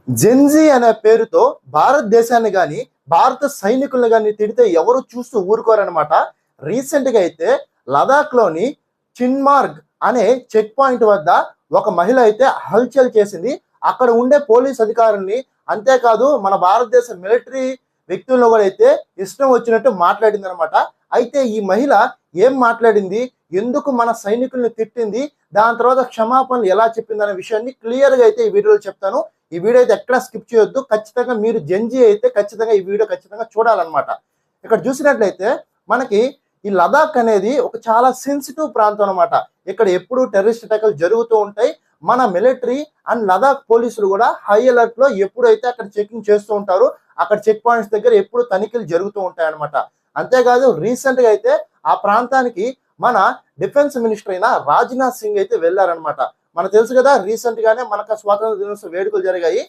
Gen Z అనే పేరుతో భారతదేశాన్ని కానీ భారత సైనికులను కానీ తిడితే ఎవరు చూస్తూ ఊరుకోరనమాట. రీసెంట్ గా అయితే లదాఖ్ లోని చిన్మార్గ్ అనే చెక్ పాయింట్ వద్ద ఒక మహిళ అయితే హల్చల్ చేసింది. అక్కడ ఉండే పోలీస్ అధికారుల్ని, అంతేకాదు మన భారతదేశ మిలిటరీ వ్యక్తులను కూడా అయితే ఇష్టం వచ్చినట్టు మాట్లాడింది అనమాట. అయితే ఈ మహిళ ఏం మాట్లాడింది, ఎందుకు మన సైనికుల్ని తిట్టింది, దాని తర్వాత క్షమాపణలు ఎలా చెప్పింది అనే విషయాన్ని క్లియర్ గా అయితే ఈ వీడియోలో చెప్తాను. ఈ వీడియో అయితే ఎక్కడ స్కిప్ చేయొద్దు. ఖచ్చితంగా మీరు జెన్జీ అయితే ఖచ్చితంగా ఈ వీడియో ఖచ్చితంగా చూడాలన్నమాట. ఇక్కడ చూసినట్లయితే మనకి ఈ లదాఖ్ అనేది ఒక చాలా సెన్సిటివ్ ప్రాంతం అనమాట. ఇక్కడ ఎప్పుడు టెర్రరిస్ట్ అటాకులు జరుగుతూ ఉంటాయి. మన మిలిటరీ అండ్ లదాఖ్ పోలీసులు కూడా హై అలర్ట్ లో ఎప్పుడైతే అక్కడ చెకింగ్ చేస్తూ ఉంటారు, అక్కడ చెక్ పాయింట్స్ దగ్గర ఎప్పుడు తనిఖీలు జరుగుతూ ఉంటాయి అనమాట. అంతేకాదు రీసెంట్ గా అయితే ఆ ప్రాంతానికి మన డిఫెన్స్ మినిస్టర్ అయిన రాజ్నాథ్ సింగ్ అయితే వెళ్ళారనమాట. మనకు తెలుసు కదా, రీసెంట్ గానే మనకు స్వాతంత్ర దినోత్సవ వేడుకలు జరిగాయి.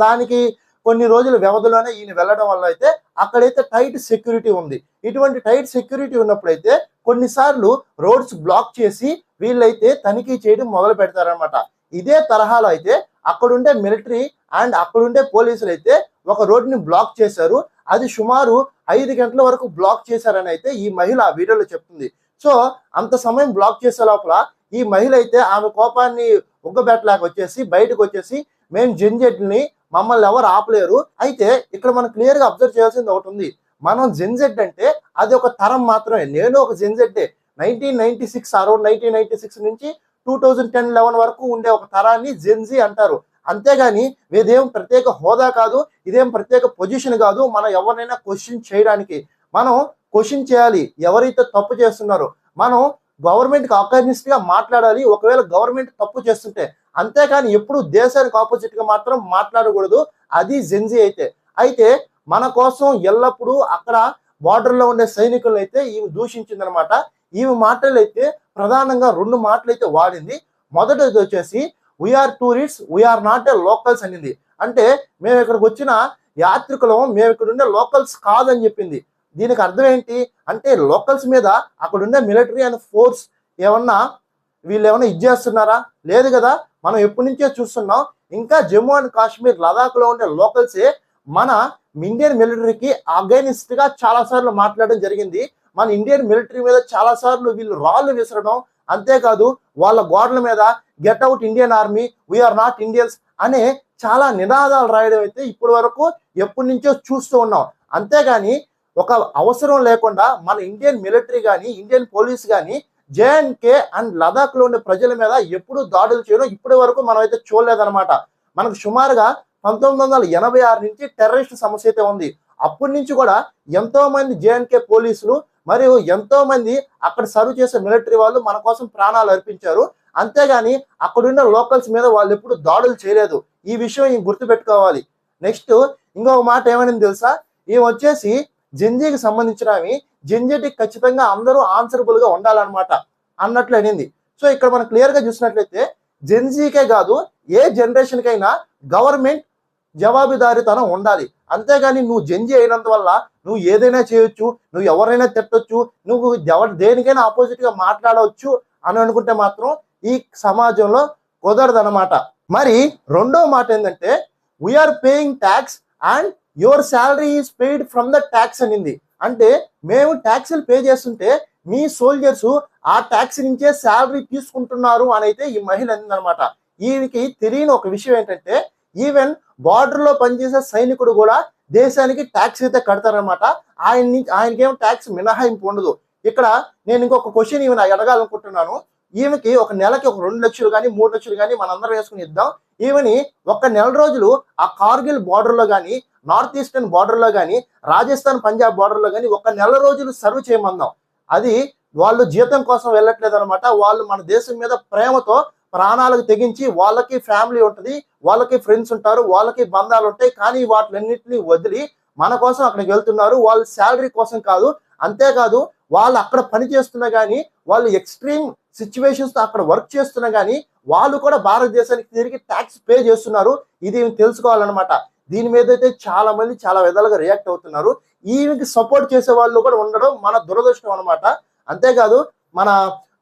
దానికి కొన్ని రోజుల వ్యవధిలోనే ఈయన వెళ్ళడం వల్ల అయితే అక్కడైతే టైట్ సెక్యూరిటీ ఉంది. ఇటువంటి టైట్ సెక్యూరిటీ ఉన్నప్పుడైతే కొన్నిసార్లు రోడ్స్ బ్లాక్ చేసి వీళ్ళైతే తనిఖీ చేయడం మొదలు పెడతారనమాట. ఇదే తరహాలో అయితే అక్కడుండే మిలిటరీ అండ్ అక్కడుండే పోలీసులు అయితే ఒక రోడ్ని బ్లాక్ చేశారు. అది సుమారు 5 గంటల వరకు బ్లాక్ చేశారని అయితే ఈ మహిళ ఆ వీడియోలో చెప్తుంది. సో అంత సమయం బ్లాక్ చేసే లోపల ఈ మహిళ అయితే ఆమె కోపాన్ని ఉగ్గబెట్టలేక వచ్చేసి బయటకు వచ్చేసి, మేము జెన్జెడ్ని మమ్మల్ని ఎవరు ఆపలేరు. అయితే ఇక్కడ మనం క్లియర్ గా అబ్జర్వ్ చేయాల్సింది ఒకటి ఉంది. మనం జెన్జెడ్ అంటే అది ఒక తరం మాత్రమే. నేను ఒక జెన్జెడ్డే. 1996 అరౌండ్ 1996 నుంచి 2010-11 వరకు ఉండే ఒక తరాన్ని జెన్జీ అంటారు. అంతేగాని ఇదేం ప్రత్యేక హోదా కాదు, ఇదేం ప్రత్యేక పొజిషన్ కాదు. మనం ఎవరినైనా క్వశ్చన్ చేయడానికి, మనం క్వశ్చన్ చేయాలి ఎవరైతే తప్పు చేస్తున్నారో. మనం గవర్నమెంట్కి అకార్నిస్ట్ గా మాట్లాడాలి ఒకవేళ గవర్నమెంట్ తప్పు చేస్తుంటే. అంతేకాని ఎప్పుడు దేశానికి ఆపోజిట్ గా మాత్రం మాట్లాడకూడదు. అది జెన్జీ అయితే. అయితే మన కోసం ఎల్లప్పుడూ అక్కడ బార్డర్ లో ఉండే సైనికులను అయితే ఈమె దూషించింది అనమాట. ఈమె మాటలు అయితే ప్రధానంగా 2 మాటలు అయితే వాడింది. మొదటిది వచ్చేసి we're tourists, we're not a locals అనింది. అంటే మేము ఇక్కడికి వచ్చిన యాత్రికులం, మేము ఇక్కడ ఉండే లోకల్స్ కాదని చెప్పింది. దీనికి అర్థం ఏంటి అంటే లోకల్స్ మీద అక్కడ ఉండే మిలిటరీ అండ్ ఫోర్స్ ఏమన్నా వీళ్ళు ఏమన్నా ఇచ్చేస్తున్నారా? లేదు కదా. మనం ఎప్పటి నుంచే చూస్తున్నాం. ఇంకా జమ్మూ అండ్ కాశ్మీర్ లదాఖ్ లో ఉండే లోకల్సే మన ఇండియన్ మిలిటరీకి అగైనిస్ట్ గా చాలా సార్లు మాట్లాడడం జరిగింది. మన ఇండియన్ మిలిటరీ మీద చాలా సార్లు వీళ్ళు రాళ్ళు విసరడం, అంతేకాదు వాళ్ళ గోడల మీద get out Indian army, we're not Indians అనే చాలా నినాదాలు రాయడం అయితే ఇప్పటి వరకు ఎప్పటి నుంచో చూస్తూ ఉన్నాం. అంతేగాని ఒక అవసరం లేకుండా మన ఇండియన్ మిలిటరీ కానీ ఇండియన్ పోలీస్ కానీ జేఎండ్కే అండ్ లదాఖ్ లో ఉండే ప్రజల మీద ఎప్పుడు దాడులు చేయడం ఇప్పటి వరకు మనం అయితే చూడలేదన్నమాట. మనకు సుమారుగా 1986 నుంచి టెర్రరిస్ట్ సమస్య అయితే ఉంది. అప్పటి నుంచి కూడా ఎంతో మంది జేఎండ్కే పోలీసులు మరియు ఎంతో మంది అక్కడ సర్వ్ చేసే మిలిటరీ వాళ్ళు మన కోసం ప్రాణాలు అర్పించారు. అంతేగాని అక్కడున్న లోకల్స్ మీద వాళ్ళు ఎప్పుడు దాడులు చేయలేదు. ఈ విషయం గుర్తుపెట్టుకోవాలి. నెక్స్ట్ ఇంకొక మాట ఏమని తెలుసా, ఈమె వచ్చేసి జెన్జీకి సంబంధించిన జెన్జెట్కి ఖచ్చితంగా అందరూ ఆన్సరబుల్ గా ఉండాలన్నమాట అన్నట్లు అనింది. సో ఇక్కడ మనం క్లియర్ గా చూసినట్లయితే జెన్జీకే కాదు ఏ జనరేషన్ కైనా గవర్నమెంట్ జవాబుదారీతనం ఉండాలి. అంతేగాని నువ్వు జెన్జీ అయినంత వల్ల నువ్వు ఏదైనా చేయొచ్చు, నువ్వు ఎవరైనా తిట్టొచ్చు, నువ్వు దేనికైనా ఆపోజిట్ గా మాట్లాడవచ్చు అని అనుకుంటే మాత్రం ఈ సమాజంలో కుదరదన్నమాట. మరి రెండో మాట ఏంటంటే we're paying tax and your salary is paid from the tax అనింది. అంటే మేము ట్యాక్స్లు పే చేస్తుంటే మీ సోల్జర్స్ ఆ ట్యాక్స్ నుంచే శాలరీ తీసుకుంటున్నారు అని అయితే ఈ మహిళ అనిందనమాట. ఈయనకి తెలియని ఒక విషయం ఏంటంటే ఈవెన్ బార్డర్ లో పనిచేసే సైనికుడు కూడా దేశానికి ట్యాక్స్ అయితే కడతారనమాట. ఆయనకేమో ట్యాక్స్ మినహాయింపు ఉండదు. ఇక్కడ నేను ఇంకొక క్వశ్చన్ ఈమె అడగాలనుకుంటున్నాను. ఈమెకి ఒక నెలకి ఒక 2 లక్షలు కానీ 3 లక్షలు కానీ మనందరం వేసుకుని ఇద్దాం. ఈమెని ఒక నెల రోజులు ఆ కార్గిల్ బార్డర్ లో కానీ నార్త్ ఈస్టర్న్ బార్డర్ లో కానీ రాజస్థాన్ పంజాబ్ బార్డర్ లో కానీ ఒక నెల రోజులు సర్వ్ చేయమందాం. అది వాళ్ళు జీతం కోసం వెళ్ళట్లేదు అనమాట. వాళ్ళు మన దేశం మీద ప్రేమతో ప్రాణాలకు తెగించి, వాళ్ళకి ఫ్యామిలీ ఉంటుంది, వాళ్ళకి ఫ్రెండ్స్ ఉంటారు, వాళ్ళకి బంధాలు ఉంటాయి, కానీ వాటిలన్నింటినీ వదిలి మన కోసం అక్కడికి వెళ్తున్నారు. వాళ్ళు శాలరీ కోసం కాదు. అంతేకాదు వాళ్ళు అక్కడ పని చేస్తున్నా కానీ, వాళ్ళు ఎక్స్ట్రీమ్ సిచ్యువేషన్స్ తో అక్కడ వర్క్ చేస్తున్నా కానీ వాళ్ళు కూడా భారతదేశానికి తిరిగి ట్యాక్స్ పే చేస్తున్నారు. ఇది తెలుసుకోవాలన్నమాట. దీని మీద అయితే చాలా మంది చాలా విధాలుగా రియాక్ట్ అవుతున్నారు. ఈమెకి సపోర్ట్ చేసే వాళ్ళు కూడా ఉండడం మన దురదృష్టం అనమాట. అంతేకాదు మన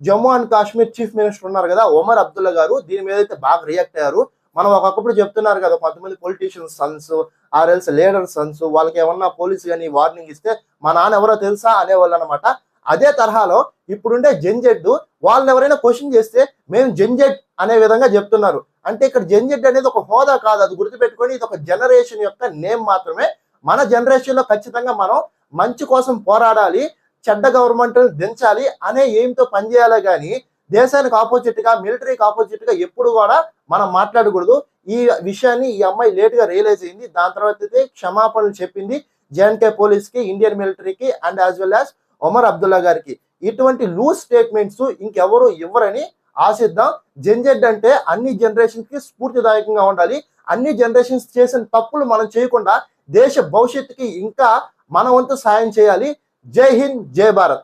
Jammu and Kashmir chief minister ఉన్నారు కదా, ఒమర్ అబ్దుల్లా గారు, దీని మీద అయితే బాగా రియాక్ట్ అయ్యారు. మనం ఒకప్పుడు చెప్తున్నారు కదా, కొంతమంది పొలిటీషియన్స్ సన్స్ ఆర్ఎల్స్ లీడర్ సన్స్ వాళ్ళకి ఏమన్నా పోలీసు కానీ వార్నింగ్ ఇస్తే మా నాన్న ఎవరో తెలుసా అనేవాళ్ళు అనమాట. అదే తరహాలో ఇప్పుడుండే జెన్జెడ్ వాళ్ళని ఎవరైనా క్వశ్చన్ చేస్తే మేము జెన్జెడ్ అనే విధంగా చెప్తున్నారు. అంటే ఇక్కడ జెన్జెడ్ అనేది ఒక హోదా కాదు, అది గుర్తుపెట్టుకొని ఇది ఒక జనరేషన్ యొక్క నేమ్ మాత్రమే. మన జనరేషన్ లో ఖచ్చితంగా మనం మంచి కోసం పోరాడాలి, చెడ్డ గవర్నమెంట్ దించాలి అనే ఎయిమ్తో పనిచేయాలి. కానీ దేశానికి ఆపోజిట్ గా మిలిటరీకి ఆపోజిట్ గా ఎప్పుడు కూడా మనం మాట్లాడకూడదు. ఈ విషయాన్ని ఈ అమ్మాయి లేట్ గా రియలైజ్ అయింది. దాని తర్వాత అయితే క్షమాపణలు చెప్పింది జేఎన్కే పోలీస్ కి, ఇండియన్ మిలిటరీకి and as well as Omar Abdullah గారికి. ఇటువంటి లూజ్ స్టేట్మెంట్స్ ఇంకెవరు ఇవ్వరని ఆశిద్దాం. జెన్జెడ్ అంటే అన్ని జనరేషన్స్ కి స్ఫూర్తిదాయకంగా ఉండాలి. అన్ని జనరేషన్స్ చేసిన తప్పులు మనం చేయకుండా దేశ భవిష్యత్తుకి ఇంకా మన వంతు సాయం చేయాలి. జై హింద్, జై భారత్.